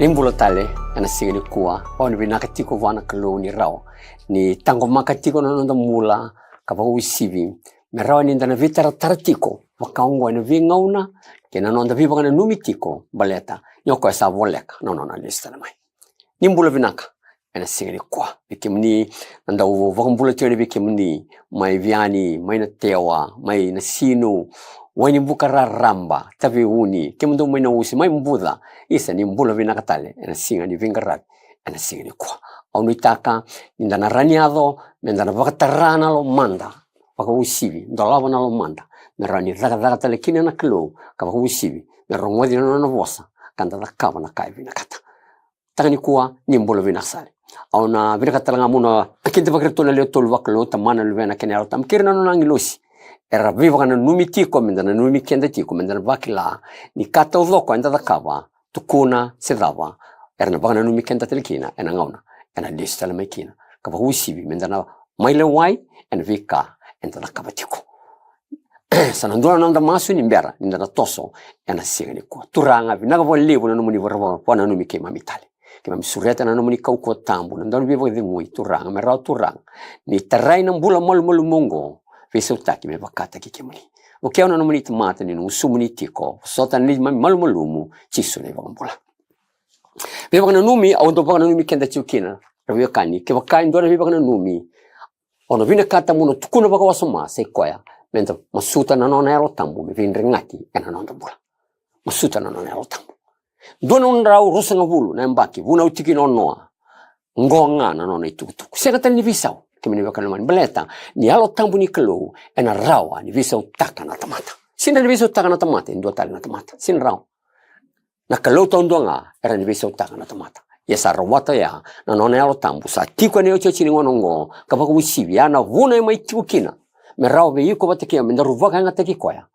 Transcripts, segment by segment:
Nimbula tale ana sigini kuwa on vinakatiko vana kalo ni rao ni tango makatiko na nanda mula kapa usivi merao ni ndana vitara taratiko wakaungwa na vingauna kena nanda viva na numitiko baleta nyoko esa voleka no lista na mai nimbula vinaka ana sigini kuwa bikimni nanda wakambula tioni bikimni mai viani mai na tewa mai na sino wani bukara ramba tavi uni kemdo mai na usi mai mbudha isa ni mbula vinakatale ena singa ni vingarabi ena singa ni kwa au nitaka ndana raniado mendana vakatarana lo manda waka usivi ndalava na lo manda merani daga tale kina na klo kapa usivi merongodi na vosa kanda da kava na kai vinakata tani kwa ni mbula vinasale au na vinakatala ngamuna kinti bakretona le tolwa klo tamana lvena kenelo tamkirna no nangilosi era viva kana numitiko mendana numikenda tiko mendana vakila ni kata udoko enda da kava tukuna sedava erna bagana numikenda telkina ena ngauna ena lista la makina kava usivi mendana maile wai en vika enda da kava tiko sanandura nanda masu ni mbera ndana toso ena sigani ko turanga vinaga volevo na numuni vorwa pona numike mamitali kema misureta na numuni kauko tambu ndana vivo ngui turanga merao turanga ni taraina mbula mol mongo vese utaki me vakata kikimuni okay ona numuni tomata ni usumuni tiko sota ni malumumu chisune vambula viva kana numi au ndo kana numi kenda chukina ravio kani ke vakai ndo viva kana numi ona vina kata muno tukuna baka wasoma sekoya menta masuta na nona ero tambu me vindre ngati ena nonda bula masuta na nona ero tambu dona unrau rusanga vulu na mbaki vuna utiki nonoa ngonga na nona itukutuku sekata ni visau kemini vakana mani baleta ni alo tambu ni kelo ena rawa ni visau taka na tamata sinda ni visau taka na tamata ndo tali na tamata sin rawa na kelo tondonga era ni visau taka na tamata yesa rawata ya na nona alo tambu sa tiko ne ocho chini ngonongo kapaka usivi ana vuna mai tikukina me rawa be yuko batekia me ndaru vaka ngata kikoya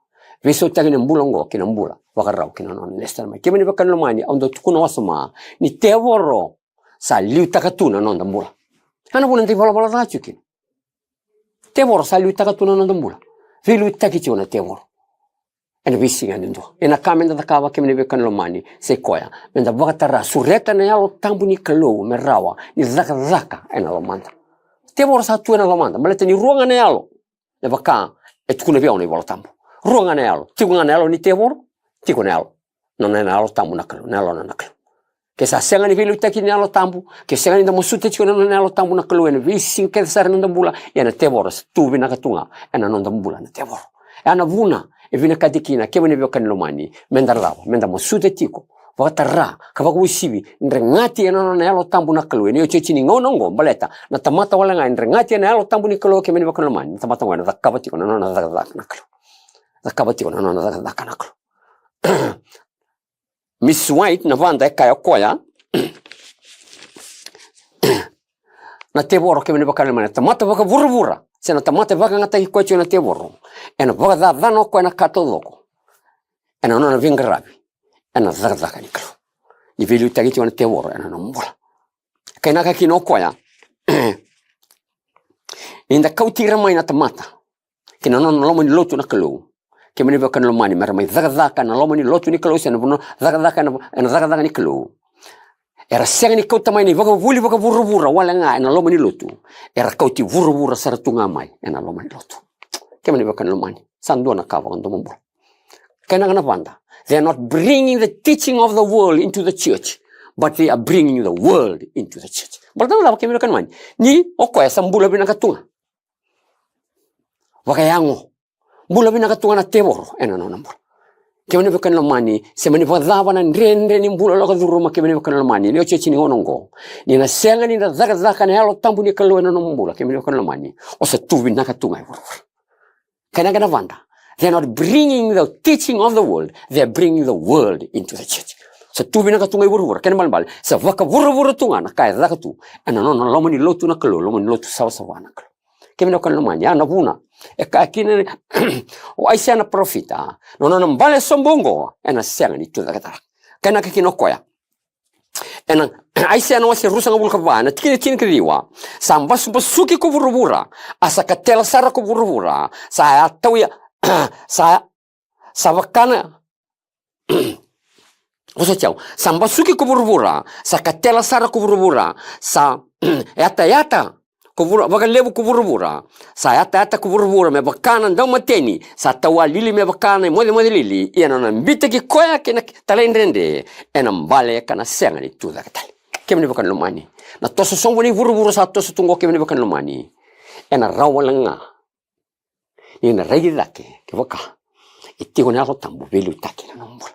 visau taka ni mbulongo kina mbula vaka rawa kina nona lesta mai kemini vakana mani ando tukuna wasoma ni tevoro sa liu takatuna nonda mbula ana bulan ti bola rachukin tevor salu takatuna nonda mbula vilu takichi ona tevor ena visinga ndo ena kamenda takava kemene bekan lomani sekoya menda vakatara sureta na yalo tambu ni kalo merawa ni zaka ena lomanda tevor sa tu ena lomanda maleta ni ruanga na yalo ne vaka etukuna via ona bola tambu ruanga na yalo tikuna na yalo ni tevor tikuna yalo nona na yalo tambu na kalo na yalo na kalo ke sa senga ni vilu taki ni alo tambu ke senga ni da mosute chiko na alo tambu na kalo ena visin ke sar nonda mbula ena tevor tu vina katunga ena nonda mbula na tevor ana vuna e vina kadikina ke vene vio kanlomani mendarava menda mosute tiko vakatara kavaku usivi ndrengati ena nona alo tambu na kalo ena yoche chini ngonongo baleta na tamata wala ngai ndrengati ena alo tambu ni kalo ke vene vio kanlomani na tamata ngwana zakabati ko na nona zakabati na kalo zakabati ko na nona zakabati na kalo Miss White na vanda kaya koya na tevoro ke mene bakale mane tamata vaka vurvura sena tamata vaka ngata hikocho na tevoro ena vaka dano ko na katoloko ena nona vingarabi ena zaka ni klo ni velu tagiti na tevoro ena no mbula kaina ka kino koya inda kautira mai na tamata kina nona lomo ni lotu na klo kemene vaka no mani mara mai zaka na lomo ni lotu ni klo sena vuno zaka ni klo era senga ni kau tamai ni vaka vuli vaka vurvura wala nga ena lomo ni lotu era kau ti vurvura saratunga mai ena lomo ni lotu kemene vaka no mani sandua na kava ndo mombo kana kana panda they are not bringing the teaching of the world into the church but they are bringing the world into the church baltang la kemene kan mani ni okoya sambula binakatunga vaka yango mbula binakatunga na tevoro ena no nambo kemene vaka no mani semani vadava na ndrendre ni mbula loka dhuruma kemene vaka no mani ni ochechi ni ngonongo ni na senga ni na zaka na yalo tambu ni kalo ena no mbula kemene vaka no mani osa tuvi nakatunga kana vanda they are not bringing the teaching of the world they are bringing the world into the church sa tuvi nakatunga vurvura kana malbal sa vaka vurvura tunga na kaya zaka tu ena no lomo ni lotu na kalo lomo ni lotu sawa na kalo kemene vaka no mani ana vuna e kakine o aisha na profita no mbale sombongo ena senga ni tu daga kana kino koya ena aisha no wasi rusa ngabul kabana tikini kriwa samba suki ko vurvura asa katela sara ko vurvura sa tawya sa vakana Osa tiao, sa mbasuki kuvurvura, sa katela sara kuvurvura, sa yata kuvura, vakalevu kuvurvura, sa yata kuvurvura me vakana ndau mateni, sa tawa lili me vakana mode lili, iana na mbita ki koya kena talendrende, ena mbale kana senga ni tuda katali. Kemene vakan lomani. Na toso songo ni vurvura sa toso tungo kemene vakan lomani. Ena rawalanga. Ina regi lake, ke vaka. Itigo na tambu velu taki na nombol.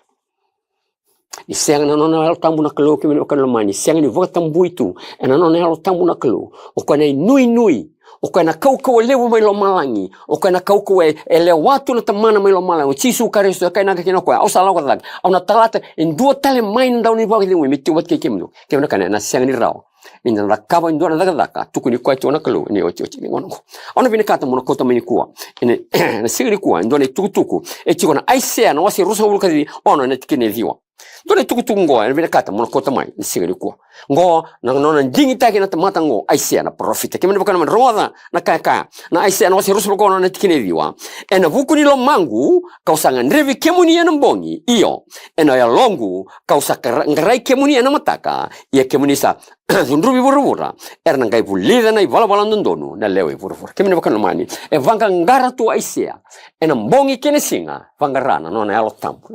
Ni senga na nona halo tambu na kalo kemene vakan lomani. Senga ni vaka tambu itu, ena nona halo tambu na kalo. Oko na nui. Oko na kau lewu mai lo malangi. Oko na kau ele watu na tamana mai lo malangi. Chisu karisto kai na kina koa. Au salau kata lagi. Au na talata en dua tale main dau ni vaka limu. Miti wat kemenu. Kemena kana na senga ni rao. Minda rakaba indua na daka tuku ni koa tuana kalo. Ni ochi ni ngono. Au na vini kata mona kota mai ni kua. Ine na siga ni kua. Indua ni tuku. E chiko na aisea na wasi rusa ulu kati. Ono na tikine viwa. Dole tuku ngoa ina vini kata mona kota mai. Ni siga ni kua. Ngoa na nona ndingi taki na tamata ngo aisea na profita. Kemena baka na roda na kaya. Na aisea na wasi rusa ulu kona na tikine viwa. Ena vuku ni lo mangu. Kausa ngandrevi kemuni ya nambongi. Iyo. Ena ya longu. Kausa ngarai kemuni ya namataka. Ia kemuni sa zundrubi vurvura. Erna ngai vulida na ivala ndondonu. Na lewe vurvura. Kemena baka namani. E vanga ngara tu aisea. Ena mbongi kene singa. Vanga rana. Nona yalo tampu.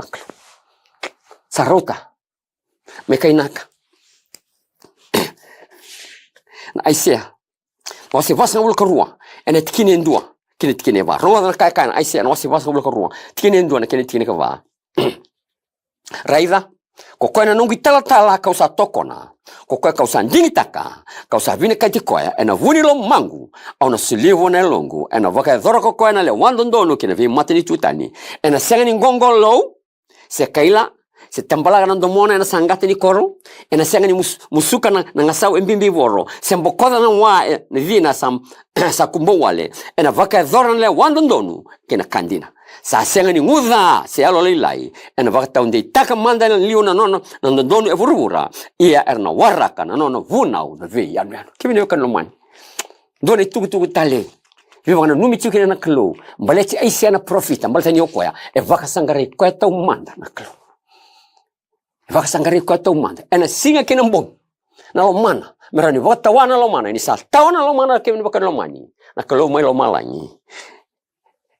Sarota. Meka inaka. Na aisea. Wasi vasa ngabula karua. Ena tikine ndua. Kine tikine va. Ronga na kaya na aisea. Na wasi vasa ngabula karua. Tikine ndua na kine tikine ka va. Raida. Kokoe na nungi tala kausa tokona. Kokoe kausa ndingi taka. Kausa vine kaiti koea. Ena vuni lo mangu. Au na silivo na longu. Ena vaka dhora kokoe na le wandondonu. Kina vi matani tutani. Ena sengani ngongo low. Se kaila. Se tambalaga na ndomona ena sangate ni koro. Ena sengani musuka na ngasau embimbi voro. Se mbokoda na wa ni vina sa kumbo wale. Ena vaka dhora na le wandondonu. Kina kandina. Sa senga ni nguza se alo lilai ena vaka taunde taka manda na liu na nono na ndonu evurura ia erna waraka na nono vunau na ve ya ya kimene kan lomani doni tuku tale viva na numi chukina na klo mbalechi aisia na profita mbalta ni okoya e vaka sangare ko tau manda na klo vaka sangare ko tau manda ena singa kina mbon na lomana merani vata wana lomana ni sa tawana lomana kimene kan lomani na klo mai lomalani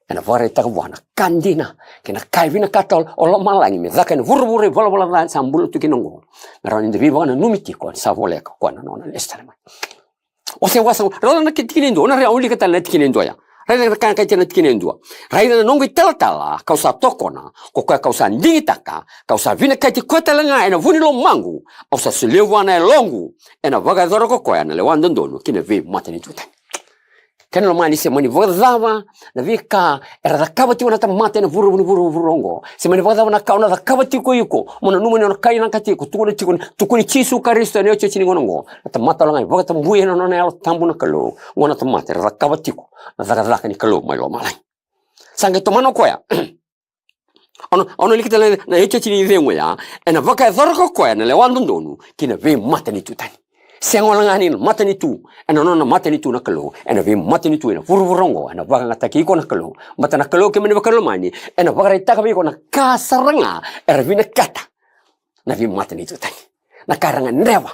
ena vare taka wana kandina kena kai vina katol olo malangi me zaka ni vurvure vola ran sambulu tukinongo merani ndivi wana numiti ko sa voleka ko na nona lestarma ose wasa rola na kitinendo na rea uli katala tikinendo ya raida kan kai tena tikinendo raida na nongo tala kausa tokona ko kausa ndingi taka kausa vina kai ti kotala nga ena vuni lo mangu ausa sulewana longu ena vaga doro ko na le wandondonu kine ve matani tutani Kena lo mani se mani vodava na vika era da kabati wana tamate na vurongo se mani vodava na kauna da kabati ko yuko mona numani na kai na kati ko tukuni chisu karisto ne ocho chini ngonongo na tamata lo ngai voga tambuye no na alo tambu na kalo wana tamate da kabati ko na da ni kalo mai lo malai sange to mano koya ono likita na ocho chini vengo ya ena voka zorko koya na le wandondonu kina ve mate ni tutani Sengolangani matani tu ena nona matani tu na kalo ena vi matani tu ena vurongo ena vaga ngataki ko na kalo matana kalo ke mene bakalo mani ena vaga ita ka ko na kasaranga era vi na kata na vi matani tu tani na karanga ndewa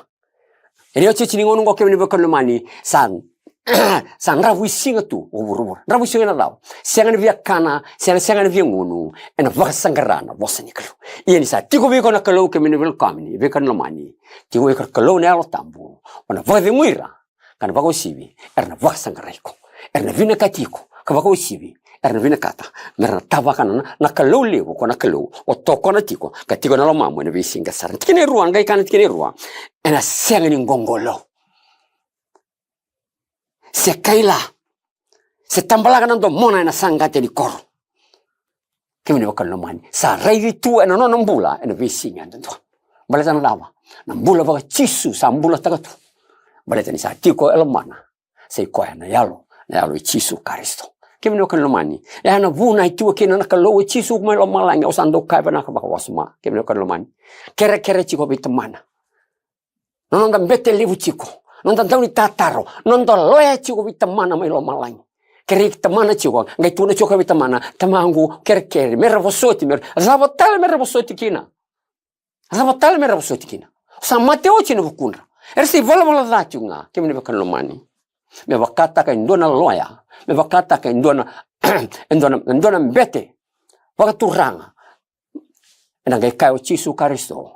eri ochi chini ngono ke mene bakalo mani san ravu singa tu vuruvur ravu singa na dau sengani vi kana sengani vi ngono ena vaga sangarana bosani kalo ieni sa tiko vi ko na kalo ke mene welcome vi kan mani tiko vi kalo ne alo tambu ona vaga muira kana vaga sivi erna vaga sangaraiko erna vina katiko ka vaga sivi erna vina kata merna tava kana na kalo lewo ko na kalo o toko na tiko katiko na lo mamu ne vi singa sar tikine ruan gai kana tikine ruan ena sengani ngongolo se kaila se tambalaga nando mona ena sangate di koro kemene bakal no mani sa reidi tu ena no mbula ena visinga ndo baleta na lava na mbula ba chisu sa mbula tagatu baleta ni sa tiko elomana se ko na yalo chisu karisto kemene bakal no mani ena vuna itu kena na kalo chisu mai lo malanga osando kai bana ka baka wasma kemene bakal no mani kere chiko bitamana no ngam bete livu chiko non tauni tataro non do loya chiko bitamana mai lo malangi kerik tamana chiko ngai tuna chiko bitamana tamangu kerkeri mervosoti mer zavotale mervosoti kina Ravatala me ravasotikina. Sa Mateo china vukundra. Ersi vala dhati nga kemi nevakan lomani. Me vakata ka indona loya. Me vakata ka indona indona mbete. Vakaturanga. Enangay kayo Chisu Karisto.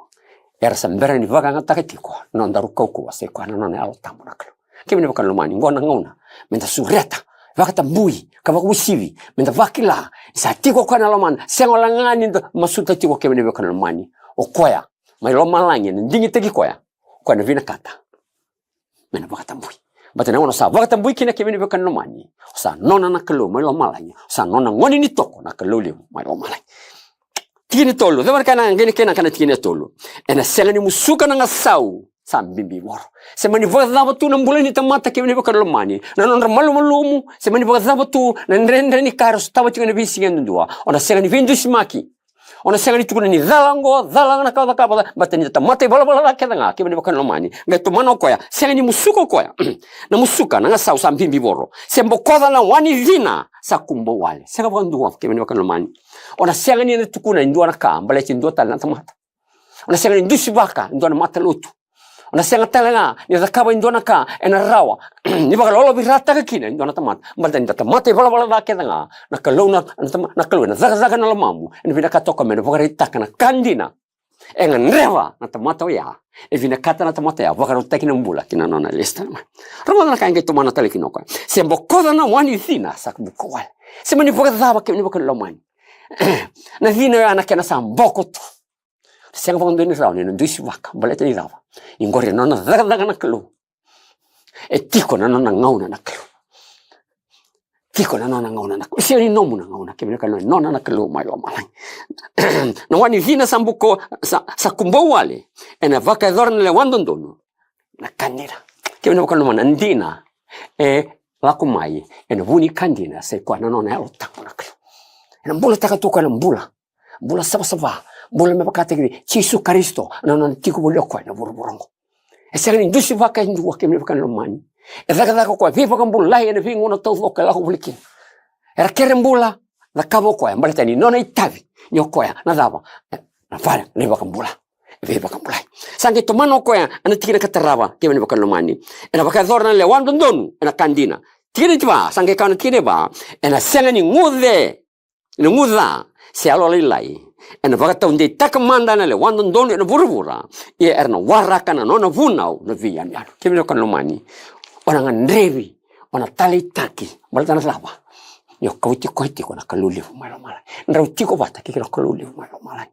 Ersa mbera ni vaga nga taketiko. Nondaru kaukuwa se kwa nanone alotamu nakalo. Kemi nevakan lomani. Ngona ngona. Menta sureta. Vakatambui. Kavakusivi. Menta vakila. Sa tiko kwa naloman. Sengola ngani masuta tiko kemi nevakan lomani. Okoya. May lomalangi. Ndingi tegi koya. Kwa na vina kata. Mena vakatambui. Bata na sa vakatambui kina kemi nevakan lomani. Sa nona nakalo. May lomalangi. Sa nona ngoni ni toko nakalo liu. May lomalangi. Tikini tolo. Dabar kana ngeni kena kana tikini tolo. Ena selani musuka na ngasau. Sa mbimbi moro. Semani vakataba tu nambula ni tamata kemi nevakan lomani. Na nonra malumu. Semani vakataba tu nandrendre ni karos tawa tingana visi ngandua. Ona selani vindu simaki. Ona selani tukuna ni dhalango na kau kapa. Bata ni tamata bala keda nga kemi nevakan lomani. Ngai tu mano koya. Selani musuka koya. Na musuka na ngasau sa mbimbi moro. Sembo koda na wani vina. Sa kumbo wale. Sega vakandua kemi nevakan lomani. Ona selani na tukuna indua na ka. Mbalechi indua tala na tamata. Ona selani indusi baka. Indua na mata lutu. Ona senga tala ni zakaba indona ka ena rawa ni baka lolo birata ka kina indona tamat balta ni tamat bala da keda nga na kalona na kalona zaga na lamamu ni vina ka toka mena baka rita kana kandina enga nreva na tamata ya e vina kata na tamata ya baka rota kina mbula kina nona lista ma rama na ka ngai to mana tale kinoko sembo koda na wani thina sak bukwal semani baka zaba kini baka lomani na vina ana kana samboko tu senga fondo ni rauni no dusi waka baleta ni rawa ingore nona daga na kelu e tiko na nona ngauna na kelu tiko na nona ngauna na kelu siri nomu na ngauna kemi na nona na kelu mai lomalang no wani hina sambuko sa kumbo wale ena vaka dorna le wandondono na kanira kemi na kanu mana ndina e lakumai ena vuni kandina se kwa na nona elo tango na kelu ena mbula takatuka na mbula saba bola me bakata kiri Chisu Karisto na tiko bolio kwa na buruburongo esere indusi vaka indu wa kemi vaka lomani daga kwa viva kambula ene vingo na todo ka la publiki era kerembula na kabo kwa mbaleta ni nona itavi nyokoya na dava na fara ne vaka mbula viva kambula sange tomano kwa ana tikira kataraba kemi vaka lomani ena vaka dorna le wando ndonu ena kandina tikira tiba sange kana tikira ba ena senga ni nguda se alo lai ena vakata unde takamanda na le wando ndonu ena burubura ia erna waraka na nona vunau na via ni alo kemi vaka lomani ona ngandrevi ona talitaki balta na lava yo kauti koiti kona kaluli malo mala ndra utiko bata kikira kaluli malo mala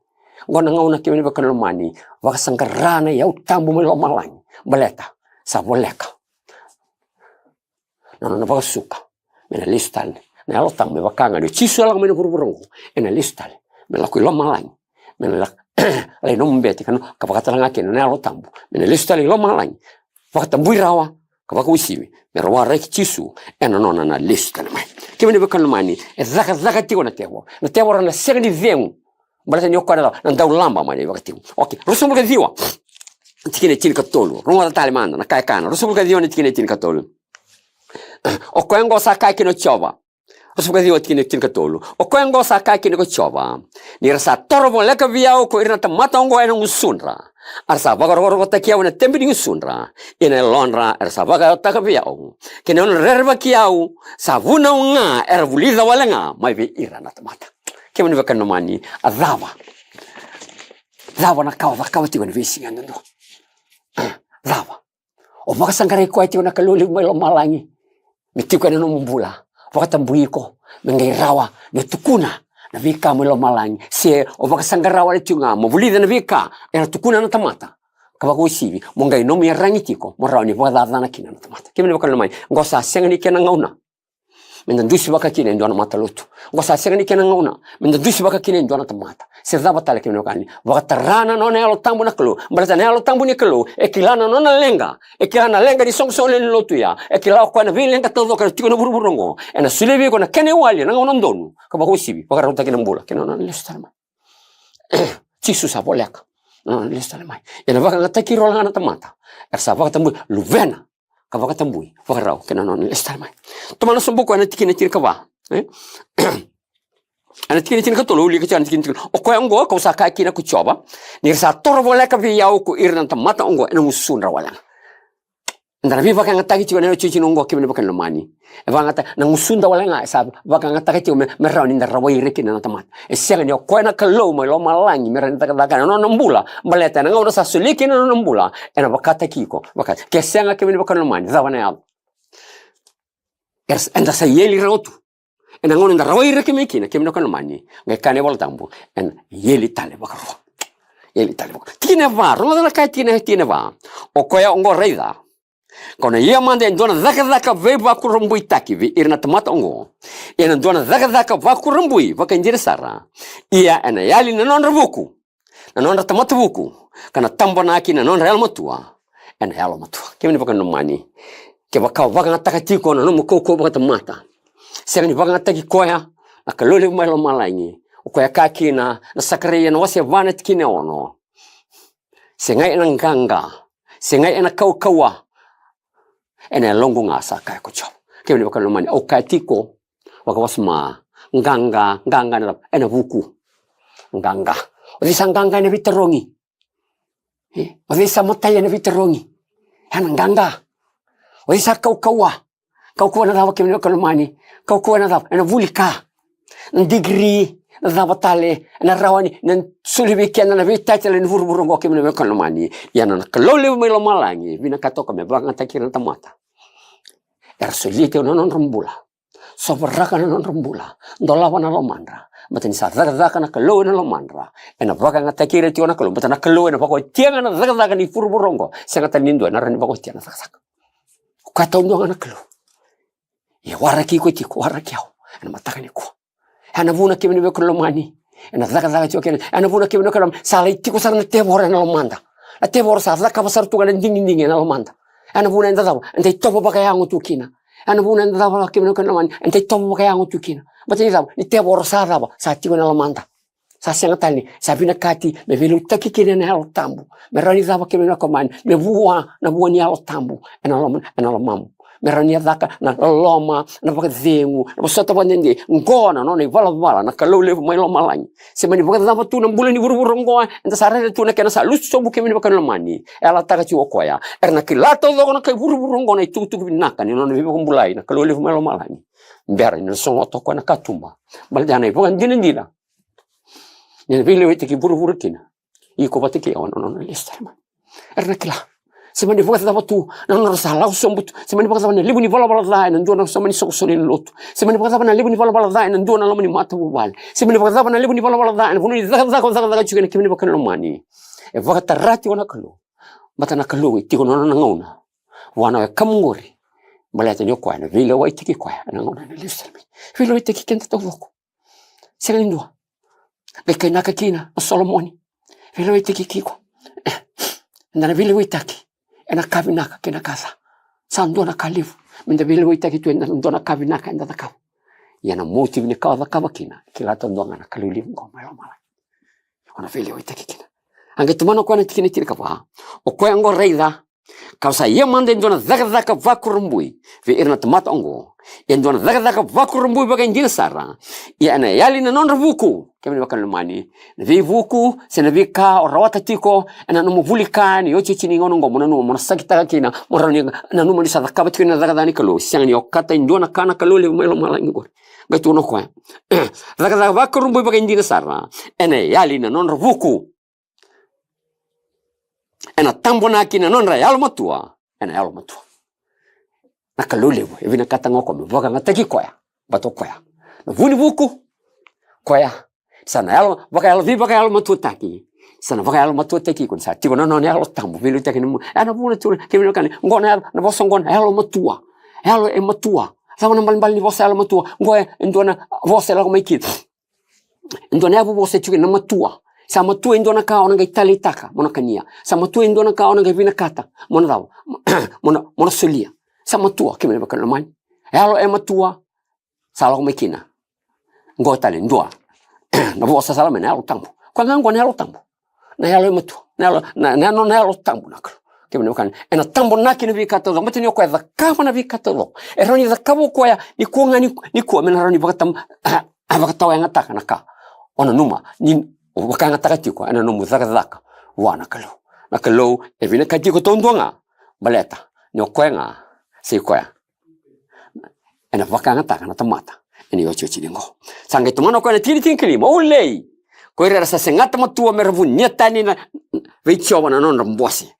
ngona ngauna kemi vaka lomani vaka sangkarana ya utambu malo mala baleta sa boleka na vaka suka mena listal na alo tamu vaka ngadi Chisu ala mena buruburongo ena listal mela kui lomalang mela le nombeti kan kapakata ngake na alo tambu mena listal lomalang vakatambui rawa kapaka usiwi mera wara Chisu ena nona na listal mai kemi vaka lomani zaka tiko na tewo na segni veng balata ni okara na dau lamba mai vaka tiko okay rusumbuka diwa tikine tin katolu roma tale manda na kai kana rusumbuka diwa ni tikine tin katolu okwengo sakai kino chova rusumbuka diwa tikine tin katolu okwengo sakai kino chova ni rasa torbo leka viao ko irna tamata ngo ena usunra arsa bagor takia wana tembi ni usunra ina lonra arsa bagor takaviao kene on rerva kiao savuna nga ervulida walenga mai vi irana tamata kemi vaka nomani adava na kawa tiwa ni visi ngando dava o vaka sangare ko tiwa na kaluli mai lomalangi mitiko na mumbula vakatambuiko mengai rawa na tukuna na vika mai lomalangi se o vaka sangara wale tiunga mobulida na vika era tukuna na tamata kabako usivi mongai nomi rangitiko morani vada na kina na tamata kemi vaka nomani ngosa sengani kena ngauna mendandusi baka kine ndona mata lutu ngosa segani kena ngauna mendandusi baka kine ndona tamata se dava tale kene kani vakatarana nona elo tambu na klo balata na elo tambu ni klo ekilana nona lenga di song le lotu ya ekila ko na vilenga todo ka tiko na buruburongo ena sulevi ko na kene wali na ngauna ndonu ka bako sibi baka rota kene mbula kene na lestarma Chisu sa boleka na lestarma ena baka ngataki rola na tamata ersa baka tambu luvena kavaka tambui vakarau kena non lestarmai tomana sombuko ana tikine tirkava Ana tikini tina katolo uli ka tikini tina. O koe ongo ka usaka kina ku choba. Ni sa toro wala ka vi yau ku irna tamata ongo ena musunra wala. Ndara vi baka ngata ki tina chichi ongo kimene baka lomani. E va ngata na musunda wala nga sa baka ngata ki me rauni ndara wai rekina na tamata. E sega ni o koe na kalo mo lo malangi me renta ka no nambula. Baleta na ngora sa suliki na nambula. Ena baka takiko. Baka ke senga kimene baka lomani. Zawana ya. Enda sa yeli rotu. En angon nda rawai reke mekina kemno kan mani ngai kane wal tambu en yeli tale bakaro yeli tale bakaro tine va rola la kai tine va o koya ongo reida kona ia mande ndona zaka ve va kurumbui taki vi irna tomata ongo ena ndona zaka va kurumbui va kanjira sara ia ena yali na non revuku na non tomata vuku kana tambona aki na non real matua en real matua kemno bakan mani ke bakau va ngata katiko na no mukoko ba tomata Sega ni vagata ki koea na kalole mai lo malaingi o koea kakina na sakaria na wase vanet kine ono sengai ena nganga sengai ena kaua ena longo ngasa kai ko chop ke ni bakalo mani o katiko wakawasma nganga na ena vuku nganga o disa nganga na viterongi o disa mataya na viterongi ena nganga o disa kaua na dawa ke ni bakalo mani kau na daw na vulika ng degree na daw tale na rawani ng sulibikian na vita tele ni burburong ke mena kan mani yana na kalole may lomalangi binakato kami bang takiran tamata ersolite non rambula sobraka non rambula dolawa na lomandra matin sa daga na kalole na lomandra ena baka ngatakira ti ona kalole mata na kalole na bako tianga na daga ni burburong sanga tanindo na ran bako tianga sak kataw na kalole ya waraki ko tiko waraki au ana matakani ko ana vuna ke mene ko lomani ana zaka tio ke ana vuna ke mene ko sala tiko sarna te bora na lomanda a te bora sa zaka basar tu kana ding na lomanda ana vuna nda dawa ante topo baka yangu tukina ana vuna nda dawa ke mene ko lomani ante topo baka yangu tukina bati dawa ni te bora sa dawa sa tiko na lomanda sa senga tali sa bina kati me velu taki ke na halo tambu me rani dawa ke mene ko man me vuwa na vuwa ni halo tambu ana lomamu merania daka na loma na pagdengu na bosata bandende ngona no ni vala na kalole mai loma langi se mani pagda tu na bulan ni buru ngoa enta sare tu na kana sa lusso buke mini bakan lomani ela taka ci okoya erna kilato do na kai buru ngona tu binaka ni no ni bumbulai na kalole mai loma langi mbere ni so to ko na katumba baljana ipo ndina ni vile wete ki buru kina iko batike ono no listarma erna kila semani voga tava tu na no sala sombut semani voga tava libu ni vola dai na ndona semani sokosoni lotu semani voga tava libu ni vola dai na ndona lomani mata wal semani voga tava libu ni vola dai na vunu zaga chukene kimini bakana lomani e voga tarati ona kalu mata na kalu ti kono na ngona wana kamngori baleta ni kwa na vile wa itiki kwa na ngona na lisami vile wa itiki kenta to voko selindwa beke na kakina solomoni vile wa itiki kiko na vile wa itaki ena kavinaka kena kasa sandona kalifu minda vile witaki tu enda ndona kavinaka enda takau yana motive ni kawa kina kila tondonga na kaluli ngoma yo mala ona vile witaki kina angetumano kwa tikini tiri kapa o kwa ngo reida kausa ye mande ndona zaga vakurumbui ve irna tomata ongo ndona zaga vakurumbui baga ndina sara yana yali na non revuku kemi bakan mani vi vuku sena vika o rawata tiko na no vulika ni yochi chini ngono ngomo na no mona sakita kina morani na no moni sadaka batkina zaga dani kalo siang ni okata ndona kana kalo le melo mala ngor betu no kwa zaga vakurumbui baga ndina sara ene yali na non revuku ena tambona kina non ra yalo matua ena yalo matua na kalule evina kata ngoko me voga ngataki koya bato koya vuni vuku koya sana yalo voga yalo viva yalo matua taki sana voga yalo matua taki kun sa tiko no yalo tambo vilu taki no ana vuna tu ke vino kan ngona na boso ngona yalo matua yalo e matua sama nambal ni vosa yalo matua ngoe ndona vosa la komiki ndona yabu vosa tuki na matua sama tu indona ka ona ngai talitaka mona kania sama tu indona ka ona ngai vinakata mona daw mona solia sama tu ke me bakana man halo e matua sala ko mekina ngo tali ndoa na bo sa sala mena halo tambo kwa ngango na halo tambo na halo e matua na no halo tambo na ke me bakana ena tambo na kini vikata do matini ko da ka na vikata do e roni da kabo ko ya ni ko ngani ni ko mena roni bakatam Avakatau yang ngataka naka. Ona numa ni wakanga takatiko ana numu zaka wana kalau. Na kalau evina katiko tondonga baleta nyokwenga sikoya. Ana wakanga taka na tamata. Ini ocho chilingo. Sangai tumano ko na tini kilima ulei. Ko ira rasa sengata matua mervunya tani na veichowa na non rambosi.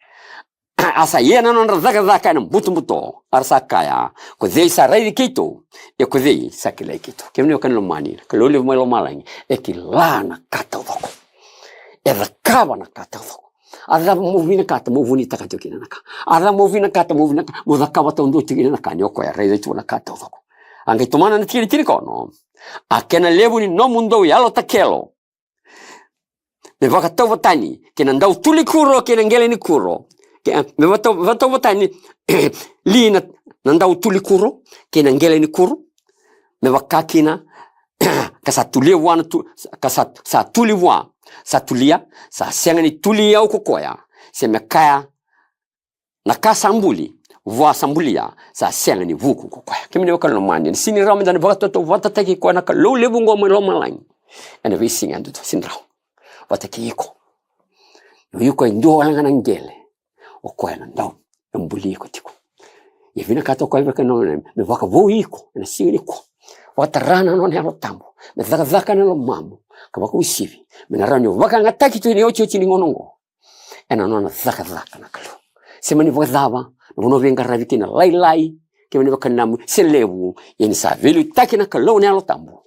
Asa yena non zaka na buto arsa kaya. Ko dei sarai kito. Ya ko dei sakile kito. Kemni kan lo mani. Kalau le mo malang e kilana kata doko. E rakava na kata doko. Ada movina kata movuni takato kina naka. Ada movina kata movina mo zakava tondo kina naka nyoko ya rei tu na kata doko. Anche tumana na tiri kono. Akena levu ni no mundo yalo takelo. Me vakatau vatani kena ndau tuli kuro kena ngele ni kuro. Me vatau vatani lina ndau tuli kuro kena ngele ni kuro. Me vakakina kasatulia wana tu kasatuli wa satulia sa senga ni tuli ya ukokoya. Se mekaya nakasambuli voa sambulia sa senga ni vuku kokoya. Kimi ni wakalo mani. Sini rao mendana vakatoto vatataki kwa naka low levu ngoma lo malangi. Ene vising andu to sinrao. Vataki iko. Yuko ndo wala ngana ngele. Okoya na ndao. Mbuli iko tiko. Yevina kato kwa hivyo no me vaka vo iko. Ena sini iko. Watarana no ne alo tambo. Me zaka ne lo mamu. Kabako usivi. Me narani vaka ngataki tu ni ocho chini ngonongo. Ena no na zaka na kalu. Semani vakadava. Uno venga ravikina lai kemeni wakanamu selewu yani sa velu takina kalau ne alo tambo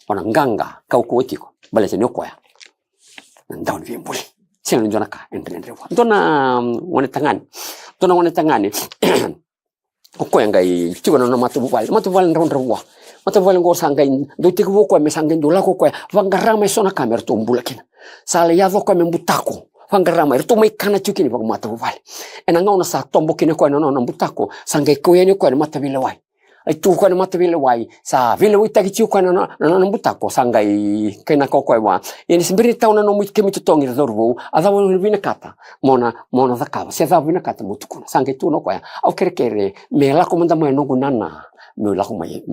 ona nganga kau kuotiko bale se nokoya ndau ni vimbuli sino njona ka entre wa dona wone tangani okoya ngai tiko no matu wal ndonro matu wal ngo sangai do tiko woko me sangai do lako ko vangarama sona kamera tombula kina sale ya voko me mbutako vangarama itu mai kana tukini bag mata vale ena ngau na sa tombo kine ko no mbutako sangai ko yani ko mata vile wai ai tu ko mata vile wai sa vile wita ki ko no mbutako sangai kena ko wa yani simbiri tauna no muito kemi tutongi dorvo ada wona vina kata mona zakava se va vina kata mutuko sangai tu no ko au kere me la komanda mo no gunana me la ko mai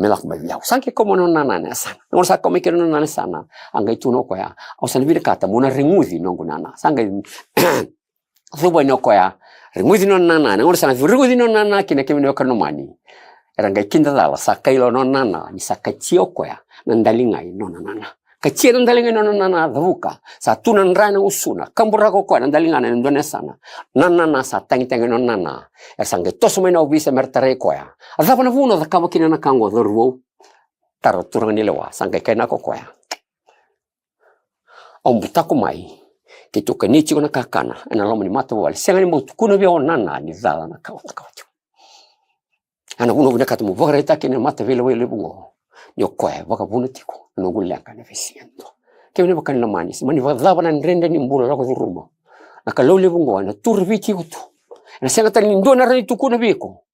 sangai ko no nana na sana no sa ko me kero no nana sana angai tu no ko au san vina kata mona ringuzi no gunana sangai Ruba no ko ya ringuzi no nana no sana ringuzi no nana kine kemi no kano mani rangai kinda dala sakailo no nana ni sakachio ko ya nandalingai no nana kachia nandalingai no nana ruka sa tunan rana usuna kambura ko nandalinga na ndone sana nana sa tangi no nana ya sangai toso me no visa mertare ko ya azapa na vuno da kama kina na kango dorwo taro turani lewa sangai kaina ko ya ombutako mai kitu kanichi na kakana ana lomo ni mata wale sengani mo kuna bia onana ni zala na kawatu ana uno bina katu mo vogare takine mata vile wele bungo nyokwe waka bunetiko no gulaka na visiendo kemne bakani na mani mani vadava na ndrende ni mbula la ko rumo na kalole bungo na turviti utu na senga tani ndona rani tukuna biko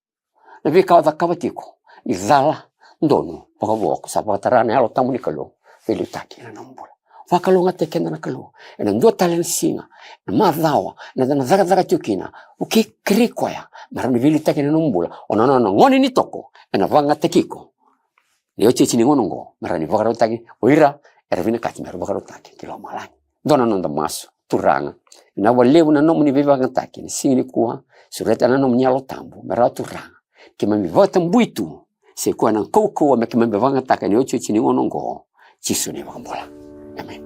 na bika wa kawatiko ni zala ndono waka woko sabatarana alo tamuni kalo vile takine na mbula wakalonga tekenda na kalo ena ndo talen singa na madhawa na zaka tukina ukikrikoya mara ni vile takina numbula ona no ngoni ni toko ena vanga tekiko leo chichi ni ngonongo mara ni vakaro taki oira era vina kati mara vakaro taki kilo malani dona nonda maso turanga na walevu na nomu ni viva ngantaki ni singi kuwa sureta na nomu nyalo tambo mara turanga kima mi vota mbuitu se kuwa na koko wa kima mi vanga taka ni chichi ni ngonongo chisu ni vakambola. Amen.